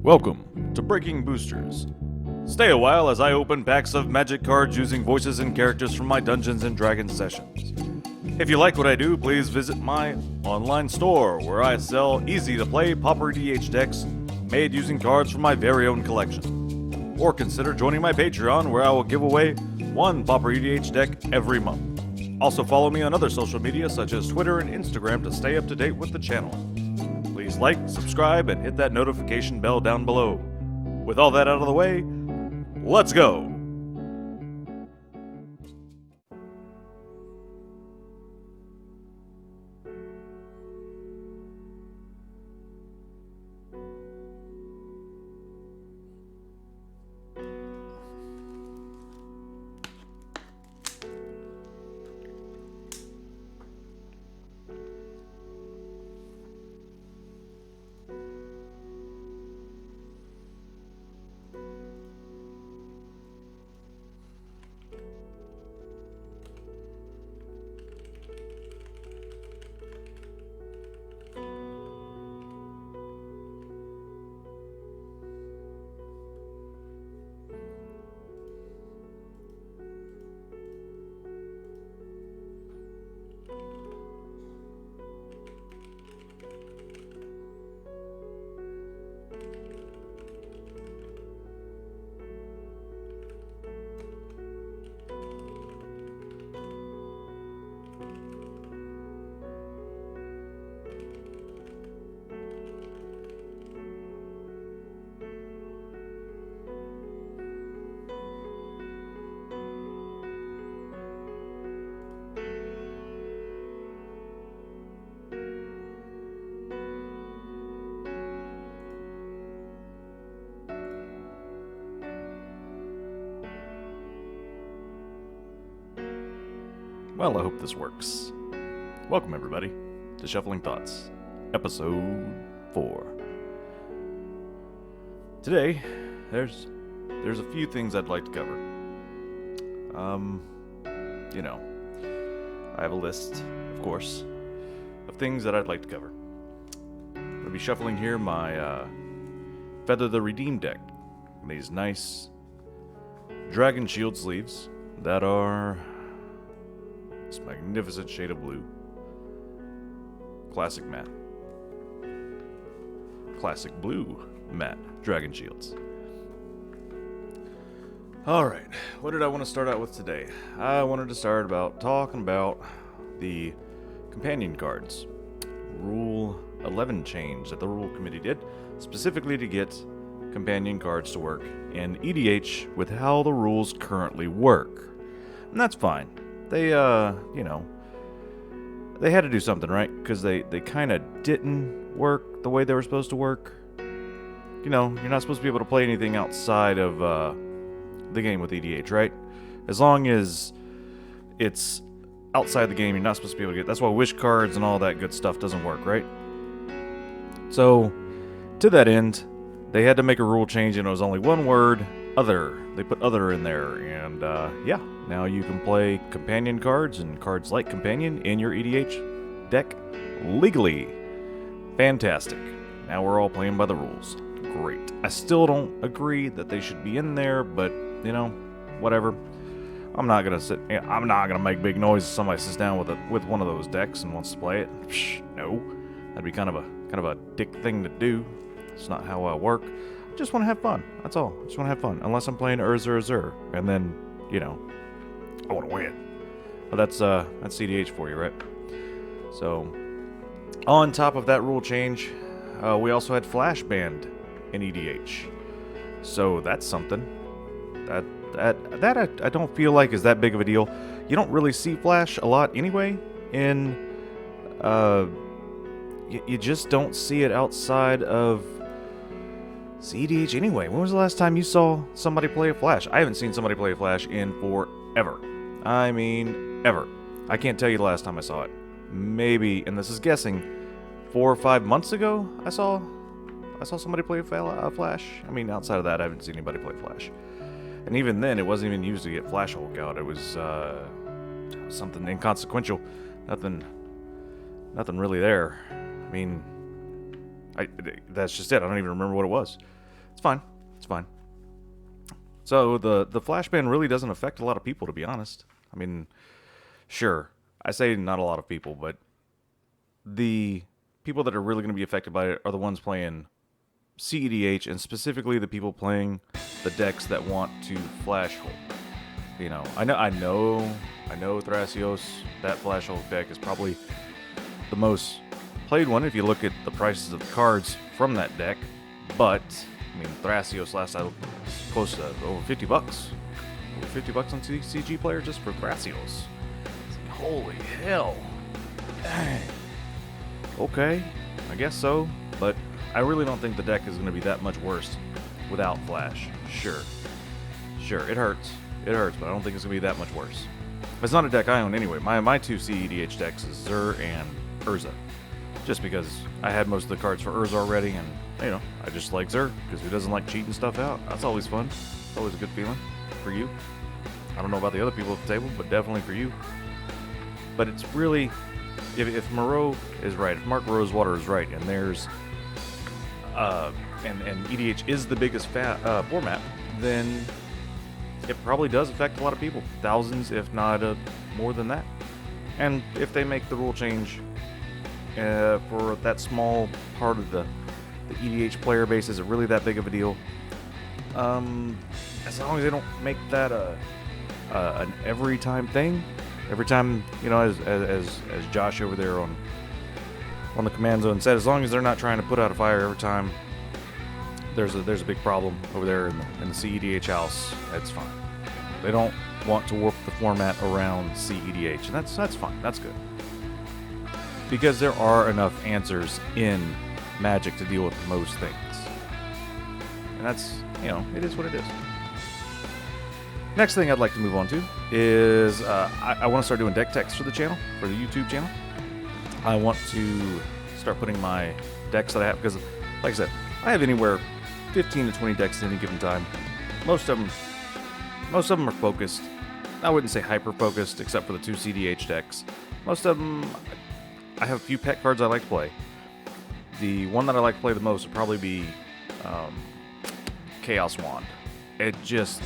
Welcome to Breaking Boosters. Stay a while as I open packs of magic cards using voices and characters from my Dungeons & Dragons sessions. If you like what I do, please visit my online store where I sell easy-to-play Pauper EDH decks made using cards from my very own collection. Or consider joining my Patreon where I will give away one Pauper EDH deck every month. Also follow me on other social media such as Twitter and Instagram to stay up to date with the channel. Please like, subscribe, and hit that notification bell down below. With all that out of the way, let's go! Well, I hope this works. Welcome, everybody, to Shuffling Thoughts, Episode 4. Today, there's a few things I'd like to cover. I have a list, of course, of things that I'd like to cover. I'm going to be shuffling here my Feather the Redeemed deck. These nice Dragon Shield sleeves that are this magnificent shade of blue. Classic matte. Classic blue matte Dragon Shields. Alright, what did I want to start out with today? I wanted to start talking about the companion cards. Rule 11 change that the rule committee did, specifically to get companion cards to work in EDH with how the rules currently work. And that's fine. They, they had to do something, right? Because they kind of didn't work the way they were supposed to work. You know, you're not supposed to be able to play anything outside of the game with EDH, right? As long as it's outside the game, you're not supposed to be able to get... That's why wish cards and all that good stuff doesn't work, right? So, to that end, they had to make a rule change, and it was only one word, other. They put other in there, and yeah. Now you can play companion cards and cards like companion in your EDH deck legally. Fantastic. Now we're all playing by the rules. Great. I still don't agree that they should be in there, but, you know, whatever. I'm not gonna make big noise if somebody sits down with one of those decks and wants to play it. Psh, no. That'd be kind of a dick thing to do. It's not how I work. I just want to have fun. That's all. I just want to have fun. Unless I'm playing Urza, and then, you know, I want to win. But that's CDH for you, right? So, on top of that rule change, we also had Flash banned in EDH. So that's something. That I don't feel like is that big of a deal. You don't really see Flash a lot anyway. You just don't see it outside of EDH anyway. When was the last time you saw somebody play a Flash? I haven't seen somebody play a Flash in forever. I mean, ever. I can't tell you the last time I saw it. Maybe, and this is guessing, 4 or 5 months ago I saw somebody play a Flash. I mean, outside of that, I haven't seen anybody play Flash. And even then, it wasn't even used to get Flash Hulk out. It was something inconsequential. Nothing really there. I mean, that's just it. I don't even remember what it was. It's fine. It's fine. So the flash ban really doesn't affect a lot of people, to be honest. I mean, sure, I say not a lot of people, but the people that are really going to be affected by it are the ones playing CEDH, and specifically the people playing the decks that want to flash hold. You know, I know Thrasios, that flash hold deck is probably the most played one if you look at the prices of the cards from that deck. But I mean, Thrasios last I looked close to over $50. Over $50 on CG player just for Thrasios. It's like, holy hell. Dang. Okay, I guess so, but I really don't think the deck is going to be that much worse without Flash. Sure, it hurts, but I don't think it's going to be that much worse. It's not a deck I own anyway. My two CEDH decks is Zur and Urza, just because I had most of the cards for Urza already, and you know, I just like Zur, because who doesn't like cheating stuff out? That's always fun. It's always a good feeling for you. I don't know about the other people at the table, but definitely for you. But it's really, if Moreau is right, if Mark Rosewater is right, and there's and EDH is the biggest format, then it probably does affect a lot of people, thousands, if not more than that. And if they make the rule change for that small part of the EDH player base, is it really that big of a deal? As long as they don't make that an every time thing. Every time, you know, as Josh over there on the command zone said, as long as they're not trying to put out a fire every time there's a big problem over there in the CEDH house, that's fine. They don't want to warp the format around CEDH, and that's fine. That's good. Because there are enough answers in Magic to deal with most things. And that's, you know, it is what it is. Next thing I'd like to move on to is I want to start doing deck techs for the channel, for the YouTube channel. I want to start putting my decks that I have, because, like I said, I have anywhere 15 to 20 decks at any given time. Most of them are focused. I wouldn't say hyper focused, except for the two CDH decks. Most of them, I have a few pet cards I like to play. The one that I like to play the most would probably be Chaos Wand. It just,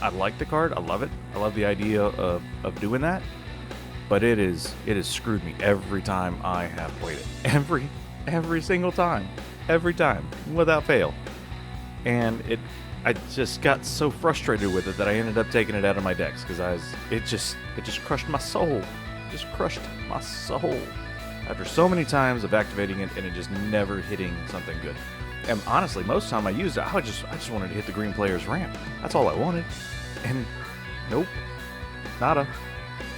I like the card. I love it. I love the idea of doing that. But it has screwed me every time I have played it. Every single time. Every time. Without fail. And I just got so frustrated with it that I ended up taking it out of my decks, because it just crushed my soul. It just crushed my soul. After so many times of activating it and it just never hitting something good. And honestly, most of the time I used it, I just wanted to hit the green player's ramp. That's all I wanted. And nope. Nada.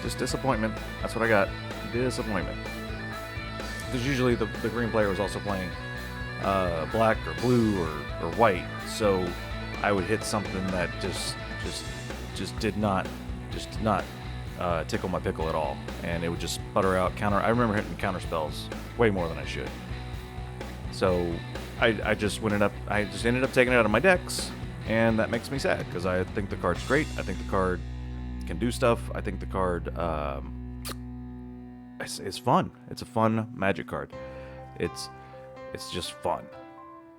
Just disappointment. That's what I got. Disappointment. Because usually the green player was also playing black or blue or white. So I would hit something that just did not tickle my pickle at all. And it would just sputter out counter. I remember hitting counter spells way more than I should. So I just ended up taking it out of my decks, and that makes me sad, because I think the card's great. I think the card can do stuff. I think the card it's fun. It's a fun Magic card. It's just fun,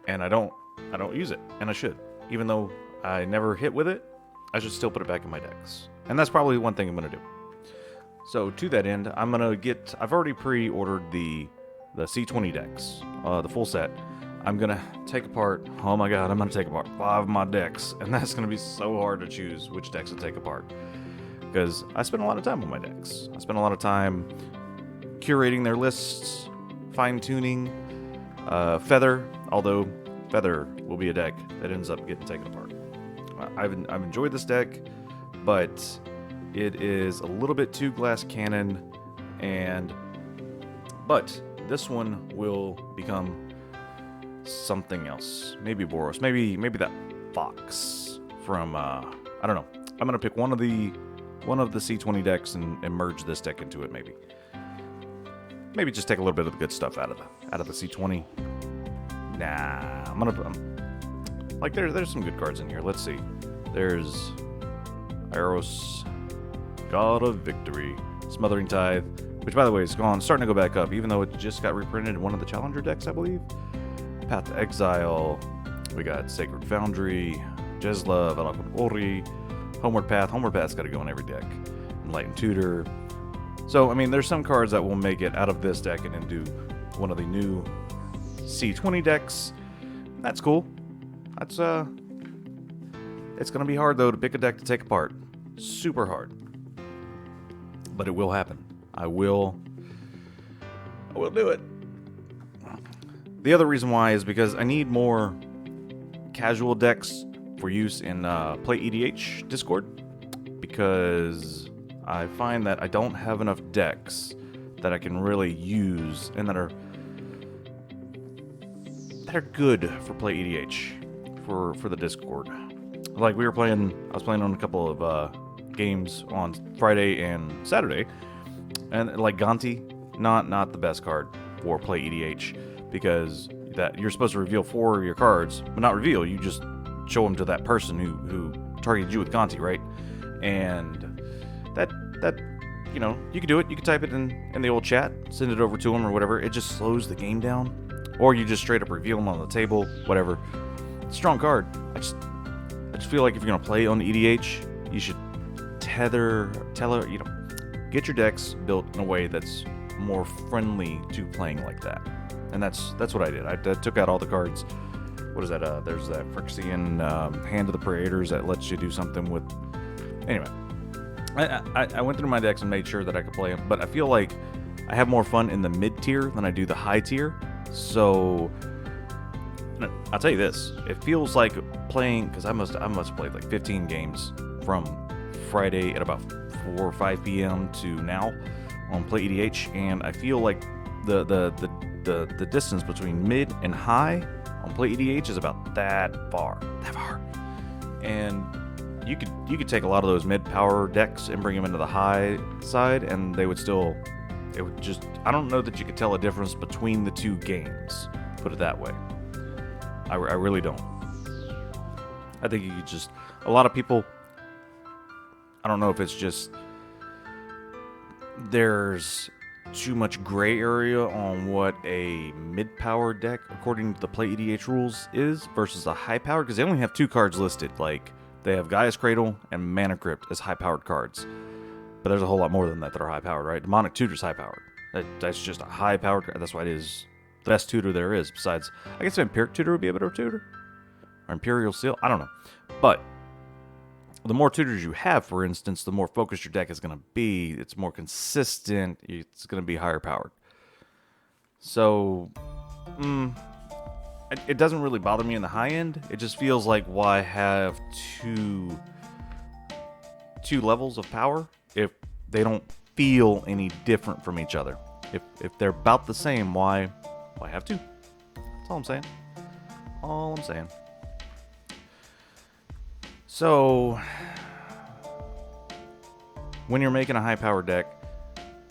and I don't use it, and I should. Even though I never hit with it, I should still put it back in my decks, and that's probably one thing I'm gonna do. So to that end, I've already pre-ordered the C20 decks, the full set. I'm gonna take apart, oh my god, I'm gonna take apart 5 of my decks, and that's gonna be so hard to choose which decks to take apart, because I spend a lot of time on my decks. I spend a lot of time curating their lists, fine-tuning, Feather, although Feather will be a deck that ends up getting taken apart. I've enjoyed this deck, but it is a little bit too glass cannon, but this one will become something else. Maybe Boros. Maybe that Fox from I don't know. I'm gonna pick one of the C20 decks and merge this deck into it. Maybe just take a little bit of the good stuff out of the C20. Nah, I'm gonna like there's some good cards in here. Let's see. There's Eros, God of Victory, Smothering Tithe, which by the way is starting to go back up, even though it just got reprinted in one of the Challenger decks, I believe. Path to Exile, We got Sacred Foundry, Jesla, Valakut Ori, Homeward Path. Homeward Path's got to go in every deck. Enlightened Tutor. So, I mean, there's some cards that will make it out of this deck and into one of the new C20 decks. That's cool. That's, it's going to be hard, though, to pick a deck to take apart. Super hard. But it will happen. I will do it. The other reason why is because I need more casual decks for use in Play EDH Discord, because I find that I don't have enough decks that I can really use and that are good for Play EDH for the Discord. Like I was playing on a couple of games on Friday and Saturday, and like Gonti, not the best card for Play EDH, because that you're supposed to reveal 4 of your cards, but not reveal. You just show them to that person who targeted you with Gonti, right? And that you know, you can do it. You can type it in the old chat, send it over to them or whatever. It just slows the game down. Or you just straight up reveal them on the table, whatever. Strong card. I just feel like if you're gonna play on EDH, you should get your decks built in a way that's more friendly to playing like that. And that's what I did. I took out all the cards. What is that? There's that Phyrexian Hand of the Praetors that lets you do something with. Anyway, I went through my decks and made sure that I could play them, but I feel like I have more fun in the mid tier than I do the high tier. So I'll tell you this: it feels like playing, because I must have played like 15 games from Friday at about 4 or 5 p.m. to now on Play EDH, and I feel like the distance between mid and high on Play EDH is about that far. And you could take a lot of those mid power decks and bring them into the high side, and it would just, I don't know that you could tell a difference between the two games, put it that way. I really don't. I think you could just, a lot of people, I don't know if it's just there's too much gray area on what a mid-power deck, according to the Play EDH rules, is versus a high-powered, because they only have 2 cards listed. Like, they have Gaia's Cradle and Mana Crypt as high-powered cards. But there's a whole lot more than that are high-powered, right? Demonic Tutor's high-powered. That's just a high-powered card. That's why it is the best tutor there is. Besides, I guess Empiric Tutor would be a better tutor. Or Imperial Seal. I don't know. But the more tutors you have, for instance, the more focused your deck is going to be. It's more consistent. It's going to be higher powered. So, it doesn't really bother me in the high end. It just feels like, why have two levels of power if they don't feel any different from each other? If they're about the same, why have 2? That's all I'm saying. So, when you're making a high-powered deck,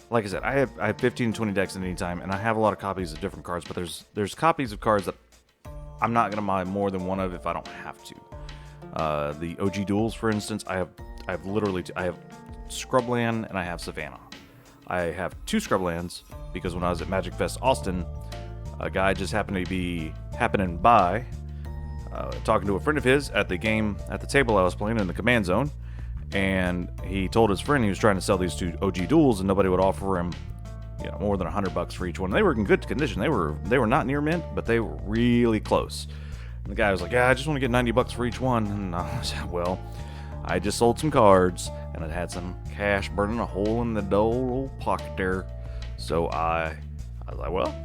like I said, I have 15, 20 decks at any time, and I have a lot of copies of different cards, but there's copies of cards that I'm not going to buy more than one of if I don't have to. The OG Duels, for instance, I have Scrubland and I have Savannah. I have 2 Scrublands because when I was at Magic Fest Austin, a guy just happened to be happening by, talking to a friend of his at the table I was playing in the command zone, and he told his friend he was trying to sell these 2 OG Duels and nobody would offer him, more than $100 for each one. They were in good condition. They were not near mint, but they were really close. And the guy was like, "Yeah, I just want to get $90 for each one." And I said, "Well, I just sold some cards and it had some cash burning a hole in the old pocket there." So I was like, "Well,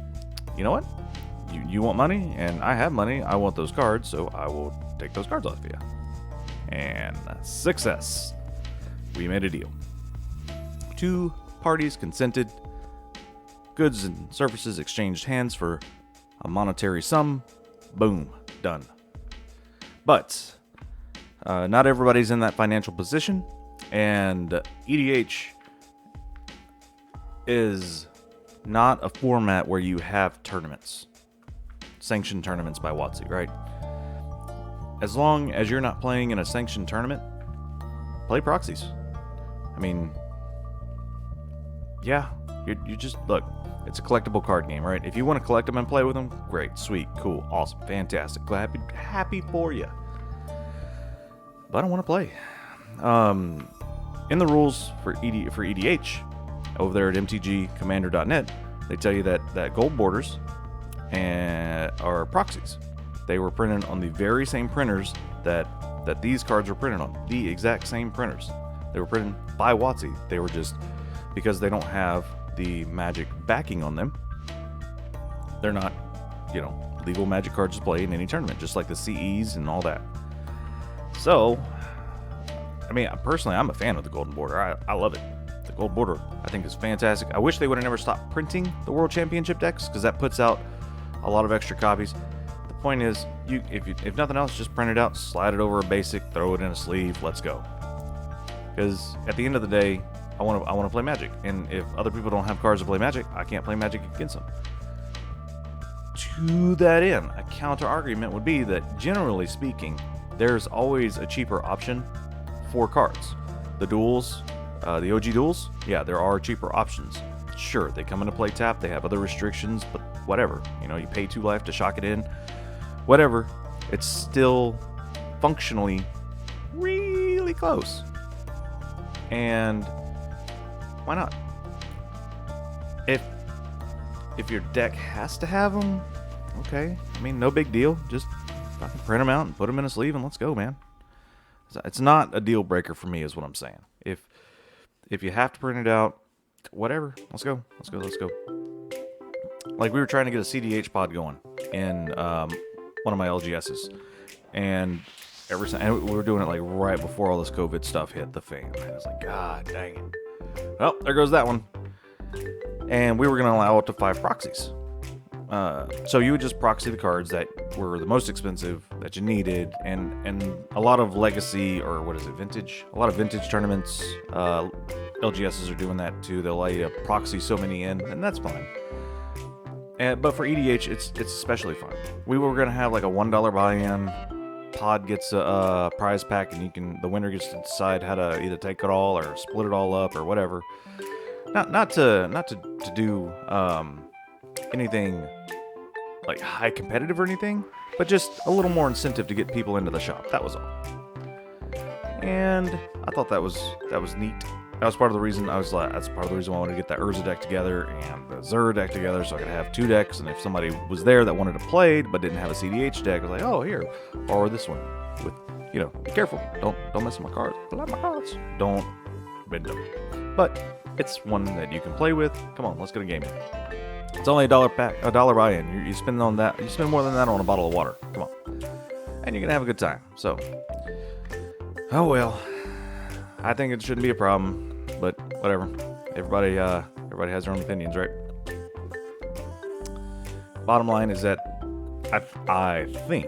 you know what? You want money, and I have money. I want those cards, so I will take those cards off of you." And success. We made a deal. 2 parties consented. Goods and services exchanged hands for a monetary sum. Boom. Done. But not everybody's in that financial position, and EDH is not a format where you have tournaments. Sanctioned tournaments by WotC, right? As long as you're not playing in a sanctioned tournament, play proxies. I mean, yeah, you just look. It's a collectible card game, right? If you want to collect them and play with them, great, sweet, cool, awesome, fantastic. Happy for you. But I don't want to play. In the rules for EDH, over there at mtgcommander.net, they tell you that gold borders are proxies. They were printed on the very same printers that these cards were printed on. The exact same printers. They were printed by WotC. They were just, because they don't have the Magic backing on them, they're not, legal Magic cards to play in any tournament, just like the CEs and all that. So, I mean, personally, I'm a fan of the Golden Border. I love it. The Gold Border, I think, is fantastic. I wish they would have never stopped printing the World Championship decks, because that puts out a lot of extra copies. The point is, if nothing else, just print it out, slide it over a basic, throw it in a sleeve, let's go. Because at the end of the day, I want to play Magic, and if other people don't have cards to play Magic, I can't play Magic against them. To that end, a counter argument would be that, generally speaking, there's always a cheaper option for cards. The duels, the OG duels, yeah, there are cheaper options. Sure, they come into play tap, they have other restrictions, but whatever. You pay 2 life to shock it in, whatever. It's still functionally really close. And why not? If your deck has to have them, okay. I mean, no big deal. Just fucking print them out and put them in a sleeve and let's go, man. It's not a deal breaker for me, is what I'm saying. If you have to print it out, whatever. Let's go. Like, we were trying to get a CDH pod going in one of my LGSs, and we were doing it like right before all this COVID stuff hit the fan. And I was like, God dang it. Well, there goes that one. And we were going to allow up to 5 proxies. So you would just proxy the cards that were the most expensive that you needed, and a lot of legacy, or what is it, vintage? A lot of vintage tournaments, LGSs are doing that too. They'll allow you to proxy so many in, and that's fine. But for EDH, it's especially fun. We were going to have like a $1 buy-in. Pod gets a prize pack, and the winner gets to decide how to either take it all or split it all up or whatever. Not to do anything like high competitive or anything, but just a little more incentive to get people into the shop. That was all. And I thought that was neat. That was part of the reason that's part of the reason why I wanted to get that Urza deck together and the Zur deck together, so I could have 2 decks. And if somebody was there that wanted to play but didn't have a CDH deck, I was like, oh, here, borrow this one. With, be careful. Don't mess with my cards. I love my cards. Don't bend them. But it's one that you can play with. Come on, let's get a game in. It's only $1 buy-in. You spend on that. You spend more than that on a bottle of water. Come on, and you're gonna have a good time. So, oh well. I think it shouldn't be a problem, but whatever. Everybody has their own opinions, right? Bottom line is that I think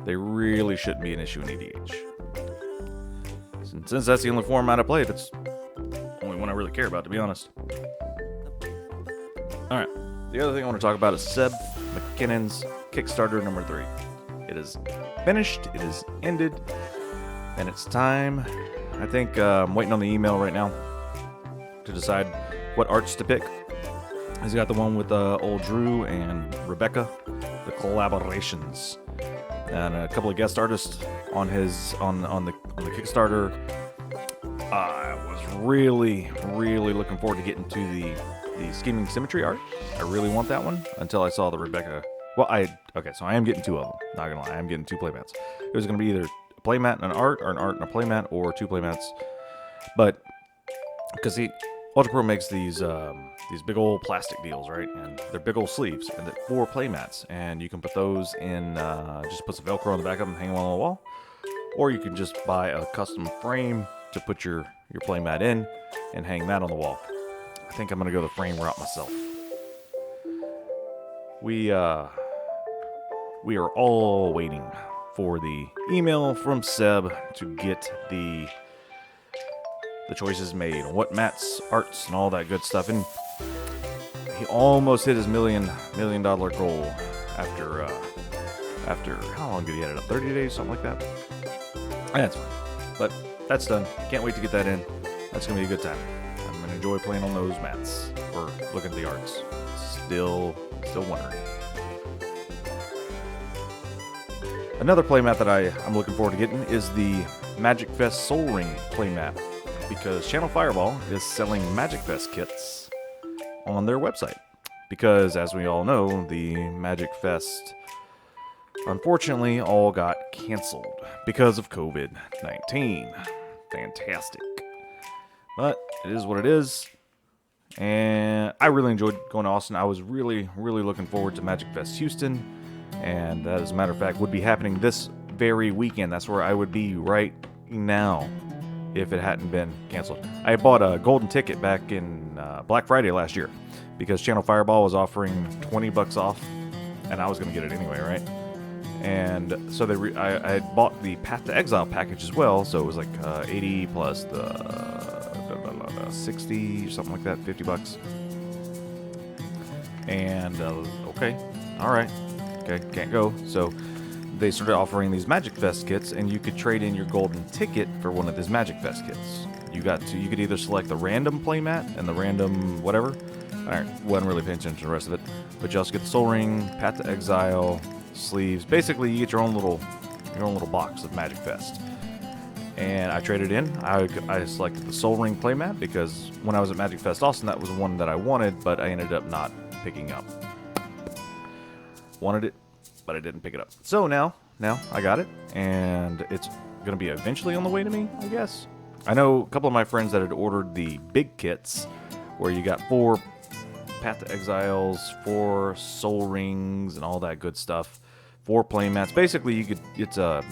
they really shouldn't be an issue in EDH. Since that's the only format I play, that's the only one I really care about, to be honest. Alright, the other thing I want to talk about is Seb McKinnon's Kickstarter number 3. It is finished, it is ended, and it's time. I think I'm waiting on the email right now to decide what arts to pick. He's got the one with old Drew and Rebecca, the collaborations, and a couple of guest artists on the Kickstarter. I was really looking forward to getting to the Scheming Symmetry art. I really want that one until I saw the Rebecca. Well, so I am getting 2 of them. Not gonna lie, I am getting 2 playmats. It was gonna be either a playmat and an art, or an art and a playmat, or 2 playmats. But because Ultra Pro makes these big old plastic deals, right? And they're big old sleeves, and they're 4 playmats, and you can put those in. Just put some Velcro on the back of them, and hang them on the wall, or you can just buy a custom frame to put your playmat in and hang that on the wall. I think I'm gonna go the frame route myself. We are all waiting for the email from Seb to get the choices made on what mats, arts, and all that good stuff. And he almost hit his $1 million goal after how long did he edit it? 30 days, something like that. That's fine. But that's done. Can't wait to get that in. That's gonna be a good time. I'm gonna enjoy playing on those mats. for looking at the arts. Still wondering. Another playmat that I'm looking forward to getting is the Magic Fest Sol Ring playmat, because Channel Fireball is selling Magic Fest kits on their website. Because, as we all know, the Magic Fest unfortunately all got canceled because of COVID-19. Fantastic. But it is what it is. And I really enjoyed going to Austin. I was really looking forward to Magic Fest Houston. And that, as a matter of fact, would be happening this very weekend. That's where I would be right now if it hadn't been canceled. I bought a golden ticket back in Black Friday last year because Channel Fireball was offering $20 off, and I was going to get it anyway, right? And so I had bought the Path to Exile package as well, so it was like 80 plus the 60 or something like that, $50. And okay, all right, okay, can't go. So they started offering these Magic Fest kits, and you could trade in your golden ticket for one of these Magic Fest kits. You could either select the random playmat and the random whatever. I wasn't really paying attention to the rest of it, but you also get the Sol Ring, Path to Exile, sleeves. Basically, you get your own little box of Magic Fest. And I traded in. I selected the Sol Ring playmat because when I was at Magic Fest Austin, that was one that I wanted, but I ended up not picking up. Wanted it, but I didn't pick it up. So now I got it, and it's going to be eventually on the way to me, I guess. I know a couple of my friends that had ordered the big kits, where you got 4 Path to Exiles, 4 Sol Rings, and all that good stuff. 4 playmats. Basically, it's a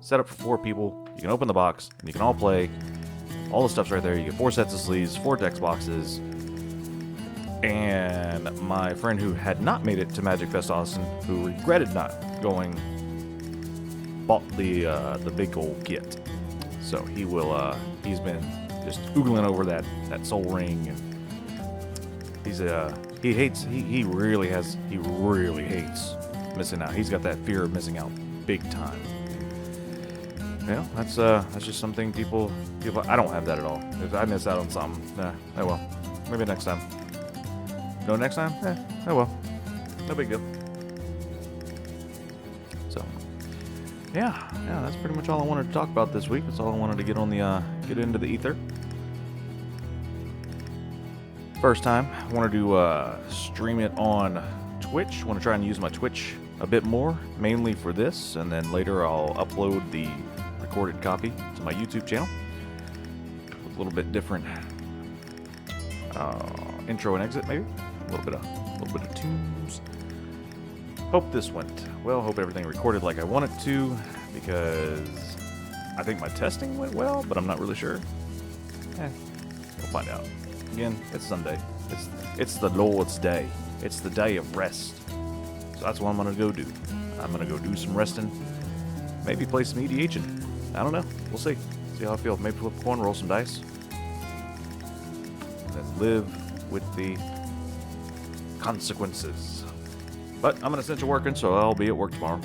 set up for 4 people. You can open the box, and you can all play. All the stuff's right there. You get 4 sets of sleeves, 4 dex boxes. And my friend who had not made it to Magic Fest Austin, who regretted not going, bought the big old kit. So he's been just oogling over that Sol Ring, and he really hates missing out. He's got that fear of missing out big time. Yeah, that's just something people. I don't have that at all. If I miss out on something, oh well. Maybe next time. No, next time? Oh well. No big deal. So, yeah, that's pretty much all I wanted to talk about this week. That's all I wanted to get into the ether. First time, I wanted to stream it on Twitch. I want to try and use my Twitch a bit more, mainly for this, and then later I'll upload the recorded copy to my YouTube channel. A little bit different intro and exit, maybe. A little bit of tunes. Hope this went well. Hope everything recorded like I want it to, because I think my testing went well, but I'm not really sure. We'll find out. Again, it's Sunday. It's the Lord's Day. It's the day of rest. So that's what I'm gonna go do. I'm gonna go do some resting. Maybe play some EDH. I don't know. We'll see. See how I feel. Maybe flip a coin, roll some dice. And then live with the consequences. But I'm gonna essentially working, so I'll be at work tomorrow.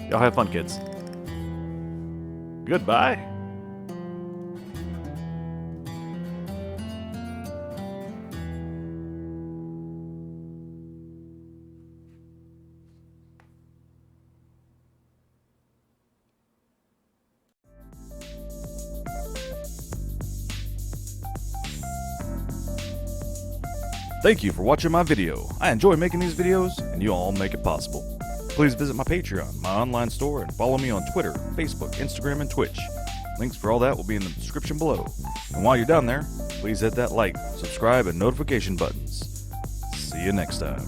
Y'all have fun, kids. Goodbye. Thank you for watching my video. I enjoy making these videos, and you all make it possible. Please visit my Patreon, my online store, and follow me on Twitter, Facebook, Instagram, and Twitch. Links for all that will be in the description below. And while you're down there, please hit that like, subscribe, and notification buttons. See you next time.